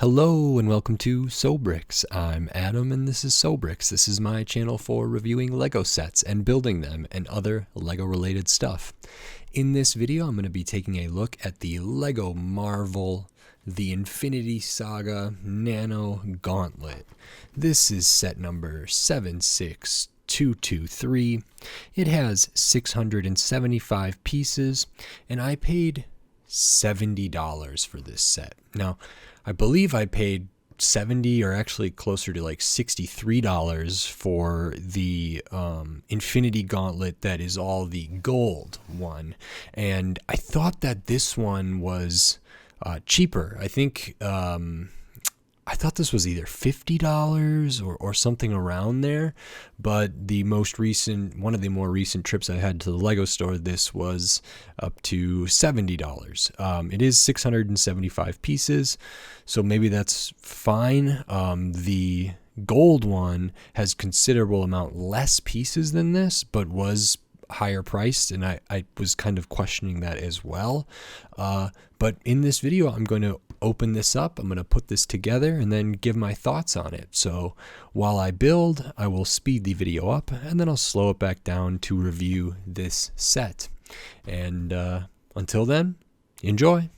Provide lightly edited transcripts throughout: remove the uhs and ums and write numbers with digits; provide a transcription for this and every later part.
Hello and welcome to Sobrix. I'm Adam and this is Sobrix. This is my channel for reviewing LEGO sets and building them and other LEGO related stuff. In this video I'm going to be taking a look at the LEGO Marvel The Infinity Saga Nano Gauntlet. This is set number 76223. It has 675 pieces and I paid $70 for this set. Now, I believe I paid $70 or actually closer to like $63 for the Infinity Gauntlet that is all the gold one. And I thought that this one was cheaper. I thought this was either $50 or something around there, but one of the more recent trips I had to the LEGO store, this was up to $70. It is 675 pieces, so maybe that's fine. The gold one has considerable amount less pieces than this, but was higher priced, and I was kind of questioning that as well. But in this video, I'm going to open this up, I'm going to put this together and then give my thoughts on it. So while I build, I will speed the video up and then I'll slow it back down to review this set. And until then, enjoy.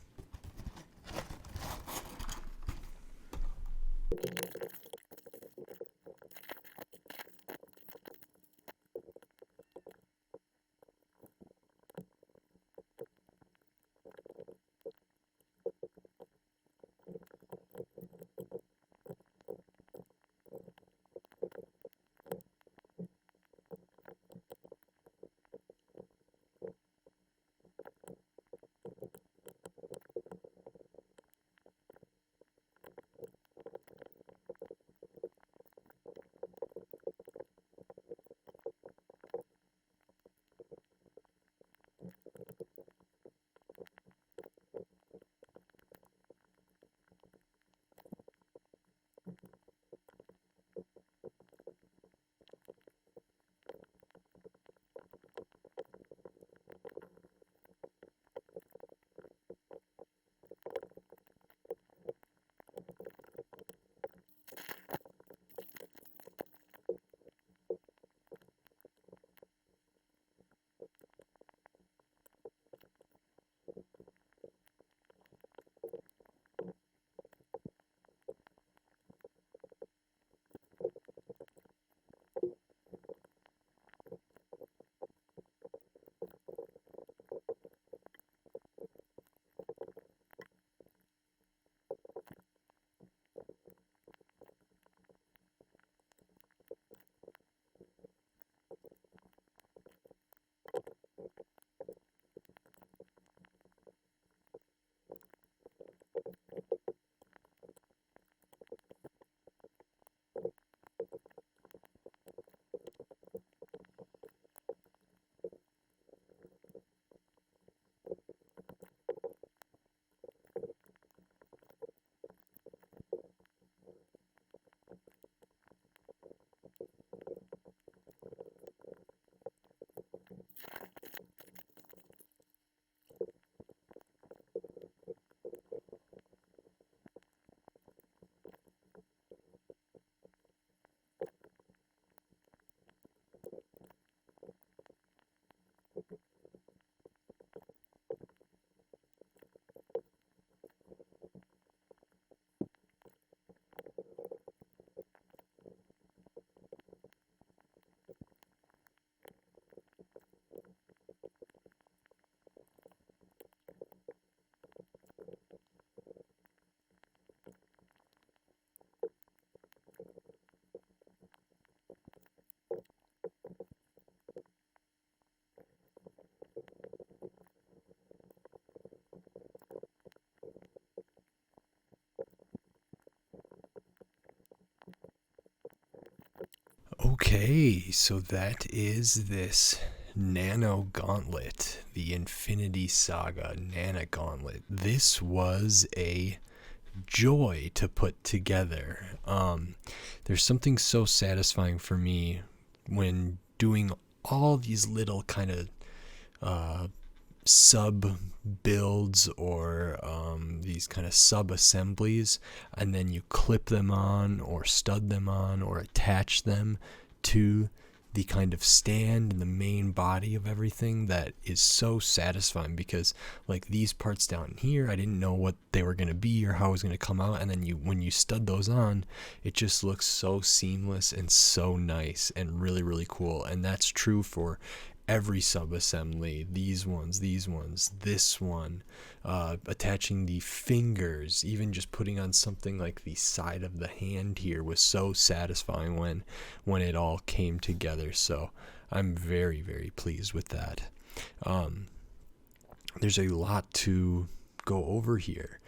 Okay, so that is this Nano Gauntlet, the Infinity Saga Nano Gauntlet. This was a joy to put together. There's something so satisfying for me when doing all these little kind of sub builds or these kind of sub assemblies, and then you clip them on or stud them on or attach them to the kind of stand and the main body of everything. That is so satisfying, because like these parts down here, I didn't know what they were going to be or how it was going to come out, and then when you stud those on, it just looks so seamless and so nice and really, really cool. And that's true for every sub-assembly. These ones, this one, attaching the fingers, even just putting on something like the side of the hand here was so satisfying when it all came together. So I'm very, very pleased with that. There's a lot to go over here.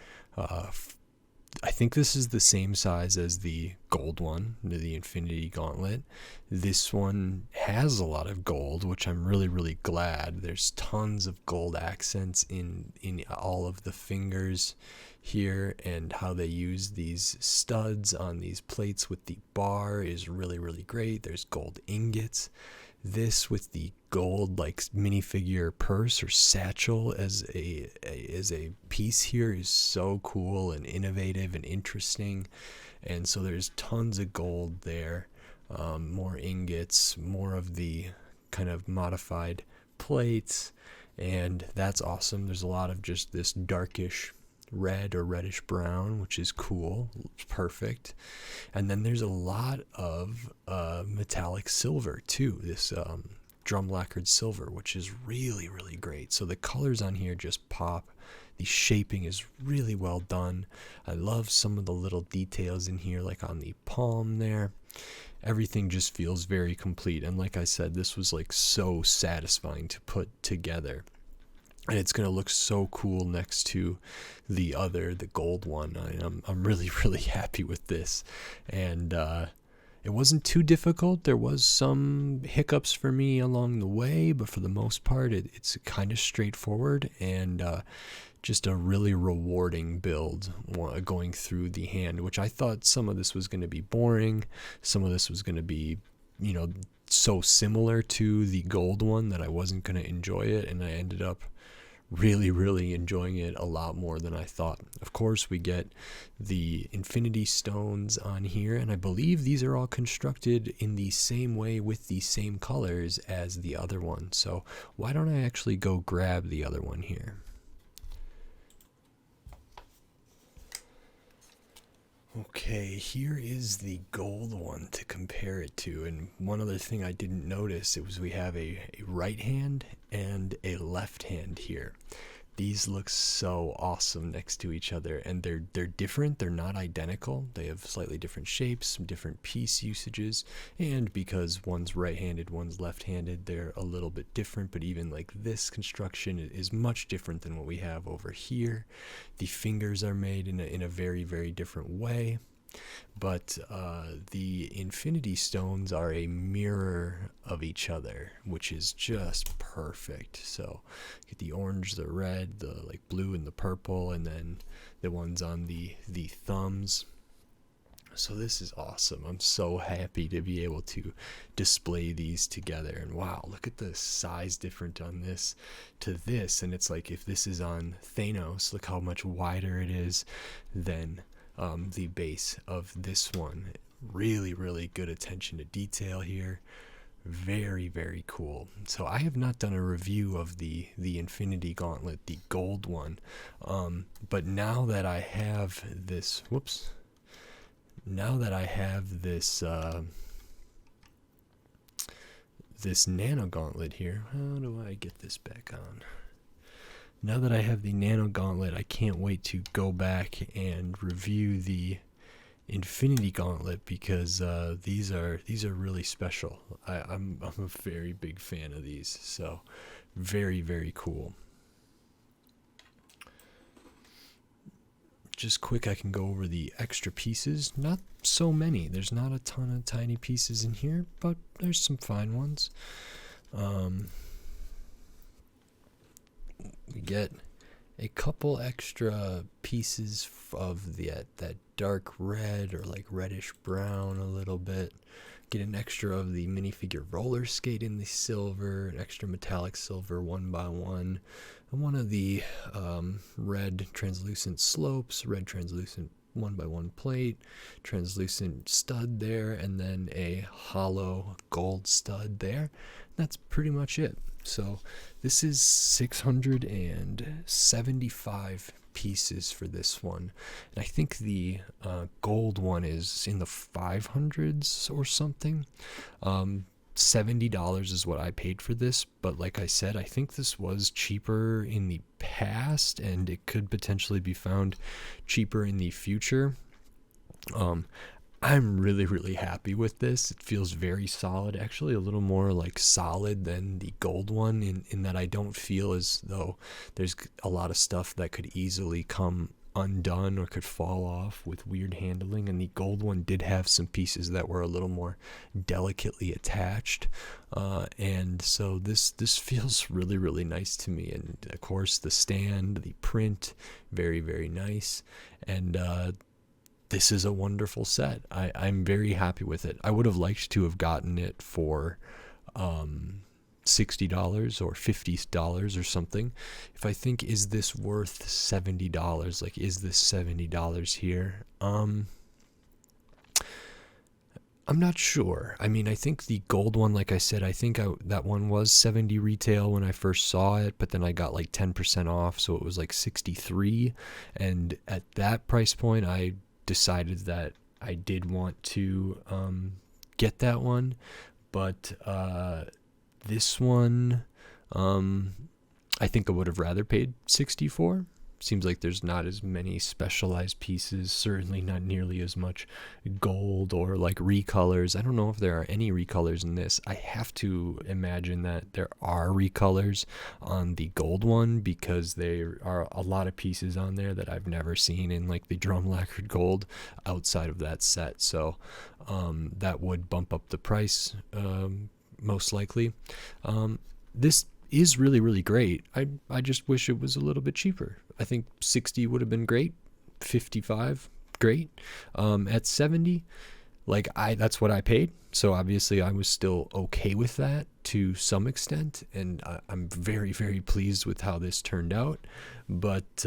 I think this is the same size as the gold one, the Infinity Gauntlet. This one has a lot of gold, which I'm really, really glad. There's tons of gold accents in all of the fingers here, and how they use these studs on these plates with the bar is really, really great. There's gold ingots. This with the gold like minifigure purse or satchel as a piece here is so cool and innovative and interesting. And so there's tons of gold there, more ingots, more of the kind of modified plates, and that's awesome. There's a lot of just this darkish red or reddish brown, which is cool. It's perfect. And then there's a lot of metallic silver too, this drum lacquered silver, which is really, really great. So the colors on here just pop. The shaping is really well done. I love some of the little details in here, like on the palm there. Everything just feels very complete, and like I said, this was like so satisfying to put together. And it's going to look so cool next to the gold one. I'm really, really happy with this. And it wasn't too difficult. There was some hiccups for me along the way, but for the most part, it's kind of straightforward and just a really rewarding build going through the hand, which I thought some of this was going to be boring. Some of this was going to be, so similar to the gold one that I wasn't going to enjoy it. And I ended up really, really enjoying it a lot more than I thought. Of course, we get the infinity stones on here, and I believe these are all constructed in the same way with the same colors as the other one. So why don't I actually go grab the other one here? Okay, here is the gold one to compare it to. And one other thing I didn't notice, it was we have a right hand and a left hand here. These look so awesome next to each other, and they're different. They're not identical. They have slightly different shapes, some different piece usages, and because one's right-handed, one's left-handed, they're a little bit different. But even like this construction is much different than what we have over here. The fingers are made in a very, very different way. But the infinity stones are a mirror of each other, which is just perfect. So get the orange, the red, the like blue and the purple, and then the ones on the thumbs. So this is awesome. I'm so happy to be able to display these together. And wow, look at the size difference on this to this. And it's like if this is on Thanos, look how much wider it is than the base of this one. Really, really good attention to detail here. Very, very cool. So I have not done a review of the Infinity Gauntlet, the gold one. But now that I have this, this Nano Gauntlet here, how do I get this back on? Now that I have the Nano Gauntlet, I can't wait to go back and review the Infinity Gauntlet, because these are really special. I'm a very big fan of these, so very, very cool. Just quick, I can go over the extra pieces. Not so many. There's not a ton of tiny pieces in here, but there's some fine ones. We get a couple extra pieces of that dark red or like reddish brown a little bit. Get an extra of the minifigure roller skate in the silver, an extra metallic silver 1x1. one of the red translucent slopes, red translucent 1x1 plate, translucent stud there, and then a hollow gold stud there. That's pretty much it. So this is 675 pieces for this one, and I think the gold one is in the 500s or something. $70 is what I paid for this, but like I said, I think this was cheaper in the past, and it could potentially be found cheaper in the future. I'm really happy with this. It feels very solid, actually a little more like solid than the gold one, in that I don't feel as though there's a lot of stuff that could easily come undone or could fall off with weird handling, and the gold one did have some pieces that were a little more delicately attached, and so this feels really nice to me. And of course the stand, the print, very nice, and this is a wonderful set. I'm very happy with it. I would have liked to have gotten it for $60 or $50 or something. If I think, is this worth $70? Like, is this $70 here? I'm not sure. I mean, I think the gold one, like I said, I think that one was $70 retail when I first saw it, but then I got like 10% off, so it was like $63. And at that price point, I decided that I did want to get that one. But this one, I think I would have rather paid $60 for. Seems like there's not as many specialized pieces, certainly not nearly as much gold or like recolors. I don't know if there are any recolors in this. I have to imagine that there are recolors on the gold one, because there are a lot of pieces on there that I've never seen in like the drum lacquered gold outside of that set. So that would bump up the price most likely. This is really great. I just wish it was a little bit cheaper. I think 60 would have been great. 55, great. At 70, like that's what I paid. So obviously I was still okay with that to some extent, and I'm very pleased with how this turned out. But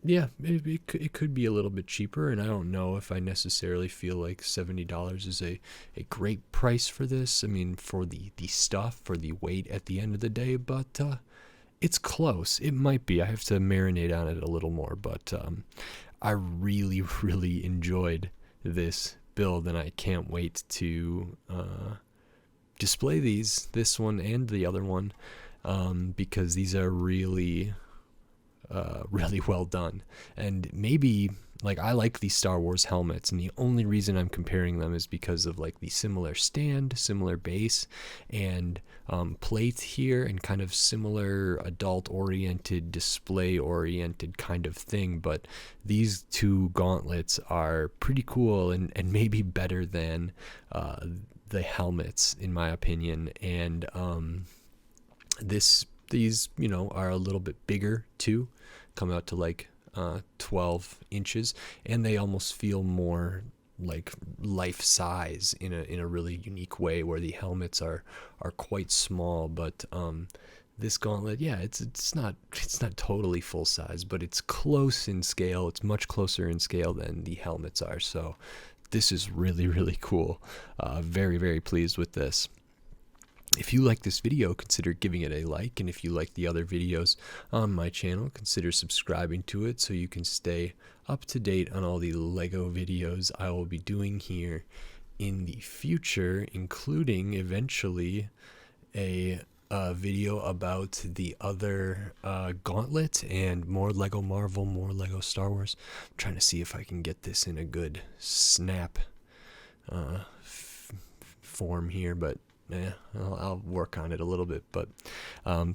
yeah, it could be a little bit cheaper, and I don't know if I necessarily feel like $70 is a great price for this. I mean, for the stuff, for the weight at the end of the day, but it's close. It might be. I have to marinate on it a little more, but I really enjoyed this build, and I can't wait to display this one and the other one, because these are really well done. And maybe, like, I like these Star Wars helmets, and the only reason I'm comparing them is because of like the similar stand, similar base, and plate here, and kind of similar adult oriented, display oriented kind of thing. But these two gauntlets are pretty cool, and maybe better than the helmets in my opinion. And these, you know, are a little bit bigger too, come out to like 12 inches, and they almost feel more like life size in a really unique way, where the helmets are quite small. But this gauntlet, yeah, it's not totally full size, but it's close in scale. It's much closer in scale than the helmets are. So this is really cool. Very pleased with this. If you like this video, consider giving it a like, and if you like the other videos on my channel, consider subscribing to it so you can stay up to date on all the LEGO videos I will be doing here in the future, including eventually a video about the other gauntlet, and more LEGO Marvel, more LEGO Star Wars. I'm trying to see if I can get this in a good snap form here, but yeah, I'll work on it a little bit. But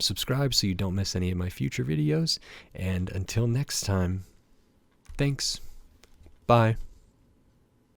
subscribe so you don't miss any of my future videos, and until next time, thanks, bye.